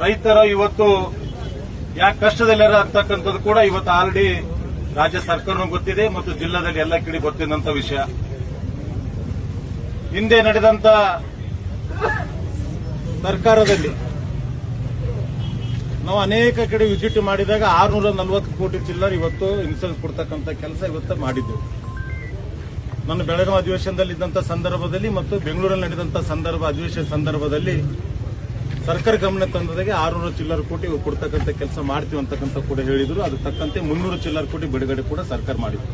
ರೈತರು ಇವತ್ತು ಯಾಕೆ ಕಷ್ಟದಲ್ಲಿರ ಅಂತಕ್ಕಂಥದ್ದು ಕೂಡ ಇವತ್ತು ಆಲ್ರೆಡಿ ರಾಜ್ಯ ಸರ್ಕಾರನೂ ಗೊತ್ತಿದೆ ಮತ್ತು ಜಿಲ್ಲಾದಲ್ಲಿ ಎಲ್ಲ ಕಡೆ ಗೊತ್ತಿದ್ದಂತ ವಿಷಯ. ಹಿಂದೆ ನಡೆದಂತ ಸರ್ಕಾರದಲ್ಲಿ ನಾವು ಅನೇಕ ಕಡೆ ವಿಸಿಟ್ ಮಾಡಿದಾಗ 640 ಕೋಟಿ ಚಿಲ್ಲರ್ ಇವತ್ತು ಇನ್ಸೂರೆನ್ಸ್ ಕೊಡ್ತಕ್ಕಂಥ ಕೆಲಸ ಇವತ್ತು ಮಾಡಿದ್ದೆವು. ನನ್ನ ಬೆಳಗಾವಿ ಅಧಿವೇಶನದಲ್ಲಿ ಇದ್ದಂತ ಸಂದರ್ಭದಲ್ಲಿ ಮತ್ತು ಬೆಂಗಳೂರಲ್ಲಿ ನಡೆದಂತ ಅಧಿವೇಶನ ಸಂದರ್ಭದಲ್ಲಿ ಸರ್ಕಾರ ಗಮನ ತಂದದಾಗೆ 600 ಚಿಲ್ಲರ್ ಕೋಟಿ ಕೊಡ್ತಕ್ಕಂಥ ಕೆಲಸ ಮಾಡ್ತೀವಿ ಅಂತಕ್ಕಂಥ ಕೂಡ ಹೇಳಿದ್ರು. ಅದು ತಕ್ಕಂತೆ 300 ಚಿಲ್ಲರ್ ಕೋಟಿ ಬಿಡುಗಡೆ ಕೂಡ ಸರ್ಕಾರ ಮಾಡಿದ್ರು.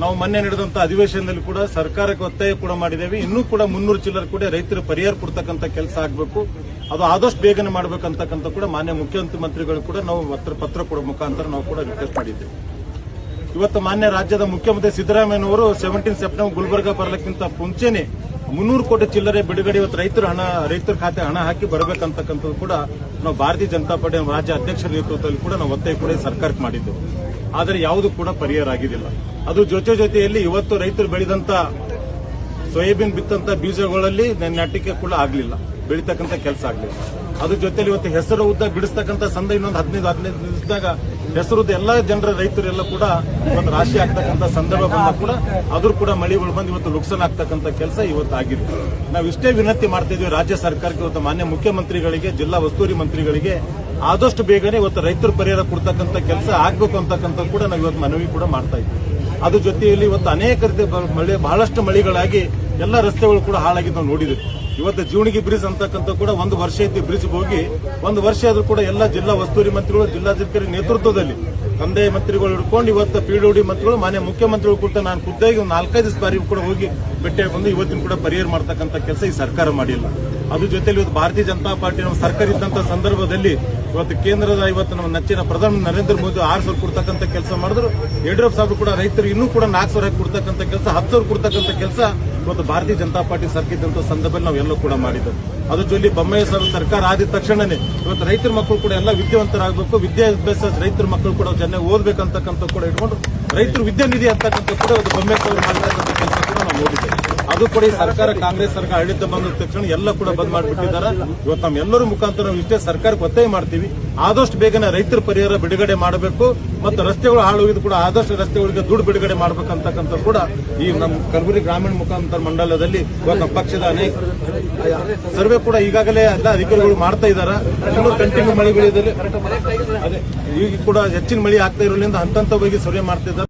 ನಾವು ಮೊನ್ನೆ ನಡೆದಂತ ಅಧಿವೇಶನದಲ್ಲಿ ಕೂಡ ಸರ್ಕಾರಕ್ಕೆ ಒತ್ತಾಯ ಕೂಡ ಮಾಡಿದ್ದೇವೆ. ಇನ್ನೂ ಕೂಡ 300 ಚಿಲ್ಲರ್ ಕೋಟಿ ರೈತರ ಪರಿಹಾರ ಕೊಡ್ತಕ್ಕಂಥ ಕೆಲಸ ಆಗಬೇಕು, ಅದು ಆದಷ್ಟು ಬೇಗನೆ ಮಾಡಬೇಕಂತಕ್ಕಂಥ ಕೂಡ ಮಾನ್ಯ ಮುಖ್ಯಮಂತ್ರಿಗಳು ಕೂಡ ನಾವು ಪತ್ರ ಕೊಡೋ ಮುಖಾಂತರ ನಾವು ಕೂಡ ರಿಕ್ವೆಸ್ಟ್ ಮಾಡಿದ್ದೇವೆ. ಇವತ್ತು ಮಾನ್ಯ ರಾಜ್ಯದ ಮುಖ್ಯಮಂತ್ರಿ ಸಿದ್ದರಾಮಯ್ಯನವರು 17 ಸೆಪ್ಟೆಂಬರ್ ಗುಲ್ಬರ್ಗ ಬರಲಿಕ್ಕಿಂತ ಮುಂಚೆನೆ 300 ಕೋಟಿ ಚಿಲ್ಲರೆ ಬಿಡುಗಡೆ ಇವತ್ತು ರೈತರ ಖಾತೆ ಹಣ ಹಾಕಿ ಬರಬೇಕಂತಕ್ಕಂಥದ್ದು ಕೂಡ ನಾವು ಭಾರತೀಯ ಜನತಾ ಪಾರ್ಟಿ ರಾಜ್ಯ ಅಧ್ಯಕ್ಷರ ನೇತೃತ್ವದಲ್ಲಿ ಕೂಡ ನಾವು ಒತ್ತಾಯ ಕೂಡ ಸರ್ಕಾರಕ್ಕೆ ಮಾಡಿದ್ದೆವು. ಆದರೆ ಯಾವುದು ಕೂಡ ಪರಿಹಾರ ಆಗಿದ್ದಿಲ್ಲ. ಅದು ಜೊತೆಯಲ್ಲಿ ಇವತ್ತು ರೈತರು ಬೆಳೆದಂತ ಸೋಯಾಬೀನ್ ಬಿತ್ತಂತ ಬೀಜಗಳಲ್ಲಿ ನಾಟಿಕೆ ಕೂಡ ಆಗಲಿಲ್ಲ, ಬೆಳೀತಕ್ಕಂಥ ಕೆಲಸ ಆಗಲಿಲ್ಲ. ಅದ್ರ ಜೊತೆಲಿ ಇವತ್ತು ಹೆಸರು ಉದ್ದ ಬಿಡಿಸ್ತಕ್ಕಂಥ ಸಂದ ಇನ್ನೊಂದು 15 ದಿವಸದಾಗ ಹೆಸರು ಉದ್ದ ಎಲ್ಲ ಜನರ ರೈತರೆಲ್ಲ ಕೂಡ ಇವತ್ತು ರಾಶಿ ಆಗ್ತಕ್ಕಂಥ ಸಂದರ್ಭ ಬಂದಾಗ ಕೂಡ ಅದ್ರ ಕೂಡ ಮಳೆಗಳು ಬಂದು ಇವತ್ತು ನುಕ್ಸಾನ್ ಆಗ್ತಕ್ಕಂಥ ಕೆಲಸ ಇವತ್ತು ಆಗಿದೆ. ನಾವು ಇಷ್ಟೇ ವಿನಂತಿ ಮಾಡ್ತಿದ್ವಿ ರಾಜ್ಯ ಸರ್ಕಾರಕ್ಕೆ, ಇವತ್ತು ಮಾನ್ಯ ಮುಖ್ಯಮಂತ್ರಿಗಳಿಗೆ, ಜಿಲ್ಲಾ ಉಸ್ತುವಾರಿ ಮಂತ್ರಿಗಳಿಗೆ ಆದಷ್ಟು ಬೇಗನೆ ಇವತ್ತು ರೈತರ ಪರಿಹಾರ ಕೊಡ್ತಕ್ಕಂಥ ಕೆಲಸ ಆಗ್ಬೇಕು ಅಂತಕ್ಕಂಥ ಕೂಡ ನಾವು ಇವತ್ತು ಮನವಿ ಕೂಡ ಮಾಡ್ತಾ ಇದ್ವಿ. ಅದ್ರ ಜೊತೆಯಲ್ಲಿ ಇವತ್ತು ಅನೇಕ ರೀತಿಯ ಬಹಳಷ್ಟು ಮಳೆಗಳಾಗಿ ಎಲ್ಲ ರಸ್ತೆಗಳು ಕೂಡ ಹಾಳಾಗಿ ನಾವು ನೋಡಿದ್ವಿ. ಇವತ್ತು ಜೀವಣಿಗೆ ಬ್ರಿಡ್ಜ್ ಅಂತಕ್ಕಂಥ ಕೂಡ 1 ವರ್ಷ ಐತಿ ಬ್ರಿಡ್ಜ್ ಹೋಗಿ 1 ವರ್ಷ ಆದ್ರೂ ಕೂಡ ಎಲ್ಲ ಜಿಲ್ಲಾ ಉಸ್ತುವಾರಿ ಮಂತ್ರಿಗಳು, ಜಿಲ್ಲಾಧಿಕಾರಿ ನೇತೃತ್ವದಲ್ಲಿ ಕಂದಾಯ ಮಂತ್ರಿಗಳು ಹಿಡ್ಕೊಂಡು ಇವತ್ತು ಪಿಡಬ್ಲ್ಯೂಡಿ ಮಂತ್ರಿಗಳು, ಮಾನ್ಯ ಮುಖ್ಯಮಂತ್ರಿಗಳು ಕೂಡ ನಾನು ಖುದ್ದಾಗಿ ಒಂದು 4-5 ಬಾರಿ ಕೂಡ ಹೋಗಿ ಭೇಟಿಯಾಗಿ ಬಂದು ಇವತ್ತಿನ ಕೂಡ ಪರಿಹಾರ ಮಾಡ್ತಕ್ಕಂಥ ಕೆಲಸ ಈ ಸರ್ಕಾರ ಮಾಡಿಲ್ಲ. ಅದ್ರ ಜೊತೆಲಿ ಇವತ್ತು ಭಾರತೀಯ ಜನತಾ ಪಾರ್ಟಿ ನಮ್ಮ ಸರ್ಕಾರ ಇದ್ದಂತ ಸಂದರ್ಭದಲ್ಲಿ ಇವತ್ತು ಕೇಂದ್ರದ ಇವತ್ತು ನಮ್ಮ ನೆಚ್ಚಿನ ಪ್ರಧಾನಿ ನರೇಂದ್ರ ಮೋದಿ 6,000 ಕೊಡ್ತಕ್ಕಂಥ ಕೆಲಸ ಮಾಡಿದ್ರು. ಯಡಿಯೂರಪ್ಪ ಸಾಹೇಬ್ ಕೂಡ ರೈತರು ಇನ್ನೂ ಕೂಡ 4,000 ಕೊಡ್ತಕ್ಕಂಥ ಕೆಲಸ, 10,000 ಕೊಡ್ತಕ್ಕಂಥ ಕೆಲಸ ಇವತ್ತು ಭಾರತೀಯ ಜನತಾ ಪಾರ್ಟಿ ಸರ್ಕಾರ ಇದ್ದಂತ ಸಂದರ್ಭದಲ್ಲಿ ನಾವೆಲ್ಲ ಕೂಡ ಮಾಡಿದ್ದೇವೆ. ಅದ್ರ ಜೊತೆ ಬೊಮ್ಮಾಯಿ ಸರ್ಕಾರ ಆದ ತಕ್ಷಣನೇ ಇವತ್ತು ರೈತರ ಮಕ್ಕಳು ಕೂಡ ಎಲ್ಲ ವಿದ್ಯಾವಂತರಾಗಬೇಕು, ವಿದ್ಯಾಭ್ಯಾಸ ರೈತರ ಮಕ್ಕಳು ಕೂಡ ಚೆನ್ನಾಗಿ ಓದಬೇಕಂತಕ್ಕಂಥ ಕೂಡ ಇಟ್ಕೊಂಡು ರೈತರು ವಿದ್ಯಾನಿಧಿ ಅಂತಕ್ಕಂಥ ಕೂಡ ಇವತ್ತು ಬೊಮ್ಮಾಯಿ ಅವರು ಮಾಡತಕ್ಕಂಥ ಕೆಲಸ ಕೂಡ ನಾವು ನೋಡಿದ್ದೇವೆ. ಅದು ಕೂಡ ಈ ಸರ್ಕಾರ, ಕಾಂಗ್ರೆಸ್ ಸರ್ಕಾರ ಆಡಳಿತ ಬಂದ ತಕ್ಷಣ ಎಲ್ಲ ಕೂಡ ಬಂದ್ ಮಾಡಿಬಿಟ್ಟಿದ್ದಾರೆ. ಇವತ್ತು ನಮ್ಮೆಲ್ಲರ ಮುಖಾಂತರ ನಾವು ಇಷ್ಟೇ ಸರ್ಕಾರಕ್ಕೆ ಒತ್ತಾಯ ಮಾಡ್ತೀವಿ, ಆದಷ್ಟು ಬೇಗನೆ ರೈತರ ಪರಿಹಾರ ಬಿಡುಗಡೆ ಮಾಡಬೇಕು ಮತ್ತು ರಸ್ತೆಗಳು ಹಾಳಾಗಿದ್ದು ಕೂಡ ಆದಷ್ಟು ರಸ್ತೆಗಳಿಗೆ ದುಡ್ಡು ಬಿಡುಗಡೆ ಮಾಡಬೇಕಂತಕ್ಕಂಥ ಕೂಡ ಈ ನಮ್ಮ ಕಲಬುರಗಿ ಗ್ರಾಮೀಣ ಮುಖಾಂತರ ಮಂಡಲದಲ್ಲಿ ಇವತ್ತು ನಮ್ಮ ಪಕ್ಷದ ಅನೇಕ ಸರ್ವೆ ಕೂಡ ಈಗಾಗಲೇ ಎಲ್ಲ ಅಧಿಕಾರಿಗಳು ಮಾಡ್ತಾ ಇದ್ದಾರೆ. ಇನ್ನೂ ಕಂಟಿನ್ಯೂ ಮಳೆಗಳಿದೆ, ಅದೇ ಈಗ ಕೂಡ ಹೆಚ್ಚಿನ ಮಳೆ ಆಗ್ತಾ ಇರೋದ್ರಿಂದ ಹಂತವಾಗಿ ಸರ್ವೆ ಮಾಡ್ತಾ ಇದ್ದಾರೆ.